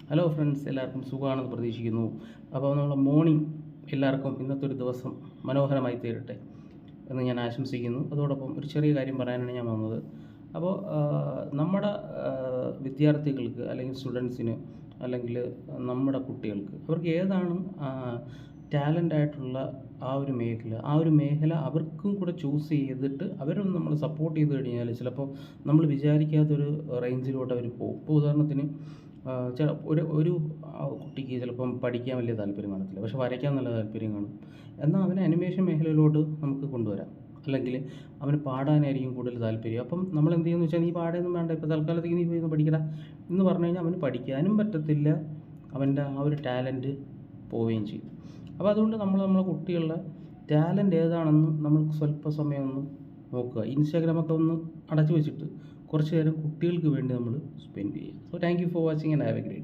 Hello friends, എല്ലാവർക്കും സുഖമാണെന്ന് പ്രതീക്ഷിക്കുന്നു. അപ്പോൾ നമ്മളെ മോർണിംഗ് എല്ലാവർക്കും ഇന്നത്തെ ഒരു ദിവസം മനോഹരമായി തീരട്ടെ എന്ന് ഞാൻ ആശംസിക്കുന്നു. അതോടൊപ്പം ഒരു ചെറിയ കാര്യം പറയാനാണ് ഞാൻ വന്നത്. അപ്പോൾ നമ്മുടെ വിദ്യാർത്ഥികൾക്ക് അല്ലെങ്കിൽ സ്റ്റുഡൻസിന് അല്ലെങ്കിൽ നമ്മുടെ കുട്ടികൾക്ക് അവർക്ക് ഏതാണ് ടാലൻ്റ് ആയിട്ടുള്ള ആ ഒരു മേഖല അവർക്കും കൂടെ ചൂസ് ചെയ്തിട്ട് അവരൊന്ന് നമ്മൾ സപ്പോർട്ട് ചെയ്ത് കഴിഞ്ഞാൽ ചിലപ്പോൾ നമ്മൾ വിചാരിക്കാത്തൊരു റേഞ്ചിലോട്ട് അവർ പോകും. ഇപ്പോൾ ഉദാഹരണത്തിന് ഒരു ഒരു കുട്ടിക്ക് ചിലപ്പം പഠിക്കാൻ വലിയ താല്പര്യം കാണത്തില്ല, പക്ഷെ വരയ്ക്കാൻ നല്ല താല്പര്യം കാണും. എന്നാൽ അവനെ അനിമേഷൻ മേഖലയിലോട്ട് നമുക്ക് കൊണ്ടുവരാം. അല്ലെങ്കിൽ അവന് പാടാനായിരിക്കും കൂടുതൽ താല്പര്യം. അപ്പം നമ്മൾ എന്ത് ചെയ്യുമെന്ന് വെച്ചാൽ, നീ പാടുകയൊന്നും വേണ്ട, ഇപ്പോൾ തൽക്കാലത്തേക്ക് നീ പോയി ഒന്ന് പഠിക്കടാ എന്ന് പറഞ്ഞു കഴിഞ്ഞാൽ അവന് പഠിക്കാനും പറ്റത്തില്ല, അവൻ്റെ ആ ഒരു ടാലൻറ്റ് പോവുകയും ചെയ്യും. അപ്പോൾ അതുകൊണ്ട് നമ്മളെ കുട്ടികളുടെ ടാലൻ്റ് ഏതാണെന്ന് നമ്മൾ സ്വല്പ സമയം ഒന്ന് നോക്കുക. ഇൻസ്റ്റാഗ്രാമൊക്കെ ഒന്ന് അടച്ചു വെച്ചിട്ട് കുറച്ച് നേരം കുട്ടികൾക്ക് വേണ്ടി നമ്മൾ സ്പെൻഡ് ചെയ്യുക. So thank you for watching and have A great day.